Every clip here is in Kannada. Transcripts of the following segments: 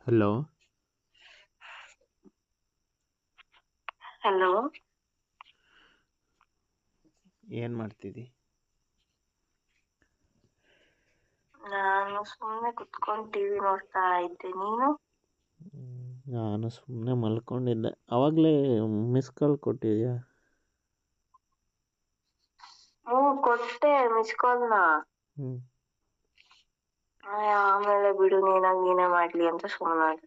ಹಲೋ. ಹಲೋ. ಏನ್ ಮಾಡ್ತಿದ್ದಿ? ನಾನು ಸುಮ್ಮನೆ ಕುತ್ಕೊಂಡು ಟಿವಿ ನೋಡ್ತಾ ಇದ್ದೆ. ನೀನು? ನಾನು ಸುಮ್ಮನೆ ಮಲ್ಕೊಂಡಿದ್ದೆ. ಆವಾಗಲೇ ಮಿಸ್ ಕಾಲ್ ಕೊಟ್ಟಿದ್ಯಾ? ಕೊಟ್ಟೆ ಮಿಸ್ ಕಾಲ್ನ. ಹ್ಞೂ. ಆಮೇಲೆ ಬಿಡು, ನೀನೇ ಮಾಡ್ಲಿ ಅಂತ ಸುಮ್ಮನಾದೆ.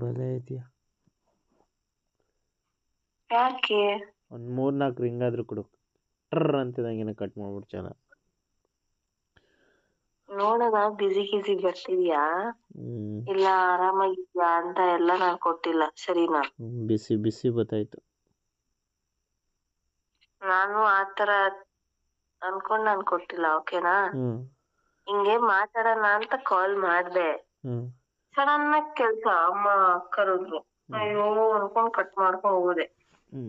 ಬಲೆ ಇದೆಯಾ? ಯಾಕೆ? ಒಂದು 3-4 ರಿಂಗ್ ಆದರೂ ಕೊಡು. ಟ್ರರ್ ಅಂತಿದಂಗೆ ಕಟ್ ಮಾಡ್ಬಿಡ್ತಲ್ಲ. ನೋಡೋಣ, ಬಿಸಿ ಬರ್ತಿದ್ಯಾ ಇಲ್ಲ ಆರಾಮಾಗಿದ್ಯಾ ಅಂತ ಎಲ್ಲ ನಾನು ಕೊಟ್ಟಿಲ್ಲ, ಸರಿನಾ? ಬಿಸಿ ಬಿಸಿ ಗೊತ್ತಾಯ್ತು. ನಾನು ಆತರ ಅನ್ಕೊಂಡು ನಾನು ಕೊಟ್ಟಿಲ್ಲ, ಓಕೆನಾ? ಹಿಂಗೆ ಮಾತಾಡೋಣ ಅಂತ ಕಾಲ್ ಮಾಡ್ದೆ. ಸಡನ್ ಆಗಿ ಕೆಲ್ಸ ಅಮ್ಮ ಕರೆದ್ರು. ಅಯ್ಯೋ ಅನ್ಕೊಂಡ್ ಕಟ್ ಮಾಡ್ಕೊಂಡ್ ಹೋದೆ.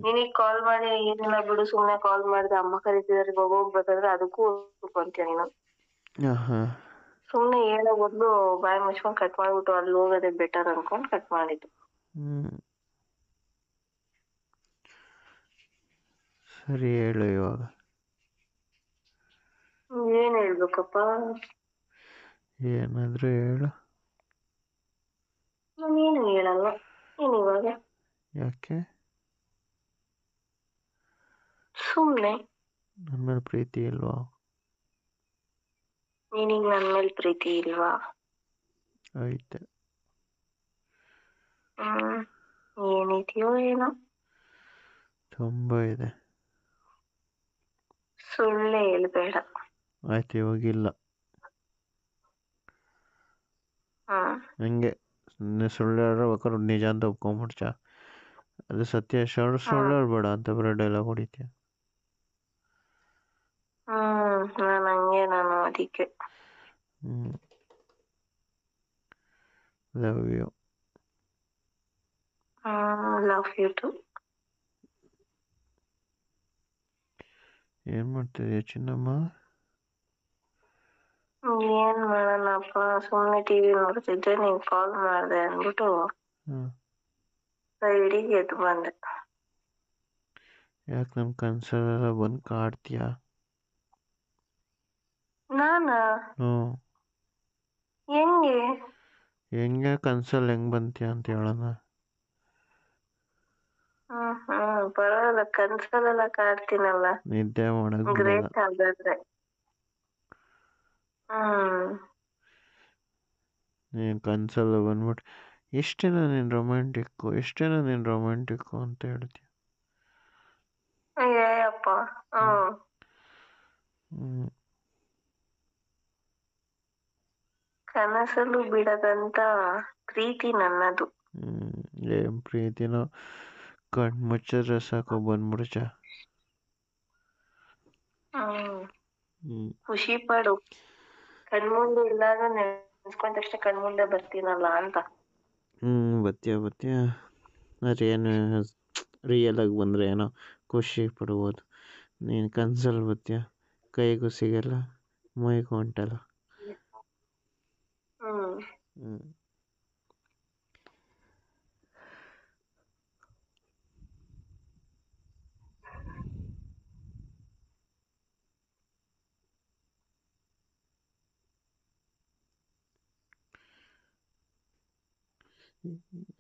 ನಿನಗ್ ಕಾಲ್ ಮಾಡಿ ಏನಿಲ್ಲ ಬಿಡು, ಸುಮ್ನೆ ಕಾಲ್ ಮಾಡಿದೆ, ಅಮ್ಮ ಕರೀತಿದಾರೆ ಹೋಗ್ಬೇಕಾದ್ರೆ ಅದಕ್ಕೂ ಅನ್ಕೊಂತೀಯ ನೀನು. ಸುಮ್ನೆ ಹೇಳೋ ಬದಲು ಬಾಯಿ ಮುಚ್ಕೊಂಡ್ ಕಟ್ ಮಾಡ್ಬಿಟ್ಟು ಅಲ್ಲಿ ಹೋಗೋದೇ ಬೆಟರ್ ಅನ್ಕೊಂಡ್ ಕಟ್ ಮಾಡಿದ್ದು. ಸರಿ, ಹೇಳು ಇವಾಗ. ಏನ್ ಹೇಳ್ಬೇಕಪ್ಪ? ಏನಾದ್ರೂ ಹೇಳು. ನಾನೇನು ಹೇಳಲ್ಲ. ಏನ್ ಇವಾಗ? ಯಾಕೆ? ಸುಮ್ನೆ. ನನ್ನ ಮೇಲೆ ಪ್ರೀತಿ ಇಲ್ವಾ? ನಿನಗ್ ನನ್ ಮೇಲೆ ಪ್ರೀತಿ ಇಲ್ವಾ? ಐತೆ. ಏನಿದೆಯೋ ಏನೋ. ತುಂಬ ಇದೆ. ಸುಳ್ಳೆ ಹೇಳ್ಬೇಡ. ಆಯ್ತು, ಇವಾಗಿಲ್ಲ. ಹಂಗೆ ಸುಳ್ಳು ಹೇಳ್ರೆ ಬೇಕಾದ್ರೆ ನಿಜ ಅಂತ ಒಪ್ಕೊಂಡ್ಬಿಡ್ಚ. ಅದು ಸತ್ಯ. ಸುಳ್ಳು ಹೇಳ್ಬೇಡ ಅಂತ ಬರೋ ಡೈಲಾಗ್ ಹೊಡಿತೀಯ. ನಾನು ಅದಕ್ಕೆ. Love you. Love you too. ಏನ್ ಮಾಡ್ತಿದ್ಯಾ ಚಿನ್ನಮ್ಮ? ಏನ್ ಮಾಡೋಣಪ್ಪ, ಸುಮ್ನೆ ಟಿವಿ ನೋಡ್ತಿದ್ದೆ, ನೀನ್ ಕಾಲ್ ಮಾಡ್ದೆ ಅಂದ್ಬಿಟ್ಟು ಸೈಡಿಗೆ ಎದ್ದು ಬಂದೆ. ಯಾಕೆ ನನ್ನ ಕನ್ಸಲ್ಲೆಲ್ಲ ಬಂದು ಕಾಡ್ತೀಯಾ? ನಾನಾ? ಹೆಂಗೆ? ಕನ್ಸಲ್ಲಿ ಹೆಂಗ್ ಬಂತೀಯ ಅಂತ ಹೇಳೋಣ. ಪರವಾಗಿಲ್ಲ, ಕನ್ಸಲ್ಲೆಲ್ಲ ಕಾಡ್ತೀನಲ್ಲ. ನಿದ್ದೆ ಮಾಡಕ್ ಗ್ರೇಟ್ ಹಾಗಾದ್ರೆ. ನೀನು ಕನ್ಸಲ್ಲ ಬಂದ್ಬಿಟ್ಟು ಎಷ್ಟೇನ ನೀನು ರೊಮ್ಯಾಂಟಿಕ್ಕು ಅಂತ ಹೇಳ್ತೀಯ. ಅಯ್ಯಪ್ಪ. ಕನಸಲ್ಲೂ ಬಿಡದಂತ ಪ್ರೀತಿ ನನ್ನದು. ಏನ್ ಪ್ರೀತಿನೋ, ಕಣ್ಮುಚ್ಚಿದ್ರೆ ಸಾಕು ಬಂದ್ಬಿಡ್ಚ. ಖುಷಿ ಪಡು. ಕಣ್ಮುಂದೆ ಇಲ್ಲಾಗ ನೆನ್ಸ್ಕೊಂಡ ತಕ್ಷಣ ಕಣ್ಮುಂದೆ ಬರ್ತೀನಲ್ಲ ಅಂತ. ಬತ್ತೀಯ. ಅದೇನು ರಿಯಲ್ ಆಗಿ ಬಂದರೆ ಏನೋ ಖುಷಿ ಪಡ್ಬೋದು. ನೀನು ಕನ್ಸಲ್ಲಿ ಬತ್ತೀಯ, ಕೈಗೂ ಸಿಗಲ್ಲ, ಮೈಗೂ ಹೊಂಟಲ್ಲ.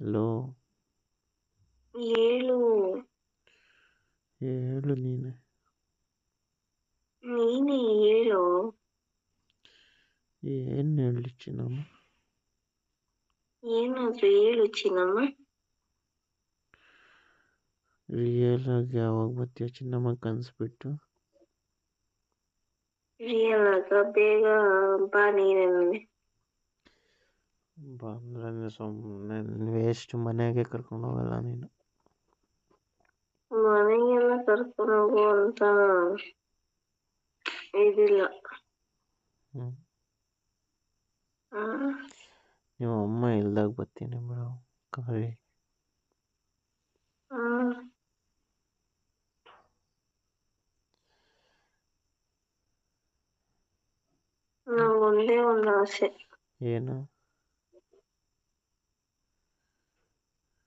ಹಲೋ. ಹೇಳು ನೀನೆ. ನೀನೇ ಹೇಳು. ಏನು ಹೇಳಿ ಚಿನ್ನಮ್ಮ? ಏನಾದ್ರೂ ಹೇಳು ಚಿನ್ನಮ್ಮ. ರಿಯಲ್ ಆಗಿ ಯಾವಾಗ ಬರ್ತೀಯ ಚಿನ್ನಮ್ಮ ಕನ್ಸ್ಬಿಟ್ಟು? ರಿಯಲ್ ಆಗ ಬೇಗ ಬಾ ನೀನೆ. ಬಂದ್ರೆ ಸುಮ್ಮನೆ ವೇಸ್ಟ್, ಮನೆಗೆ ಕರ್ಕೊಂಡು ಹೋಗಲ್ಲ ನೀನು. ಮನೆಗೆಲ್ಲ ಕರ್ಕೊಂಡು ಹೋಗುವಂತ ಇದಿಲ್ಲ. ನಿಮ್ಮ ಅಮ್ಮ ಇಲ್ದಾಗ ಬರ್ತೀನಿ ಬಿಡು ಕಾರಿ. ನಂಗೆ ಒಂದೇ ಒಂದು ಆಸೆ. ಏನು?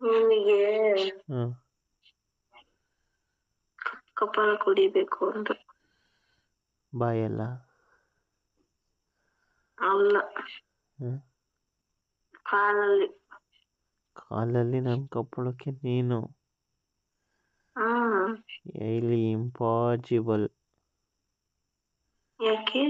ನಿನಗೆ ಹ್ಮ್ ಕಪಾಳ ಕುಡಿಬೇಕು ಅಂತ. ಬಾಯಲ್ಲ. ಅಲ್ಲ, ಹ್ಮ್ ಕಾಲಲ್ಲಿ. ಕಾಲಲ್ಲಿ ನನ್ನ ಕಪ್ಪಳಕ್ಕೆ ನೀನು ಹ್ಮ್ ಇಲ್ಲಿ ಇಂಪಾಸಿಬಲ್. ಯಾಕೆ?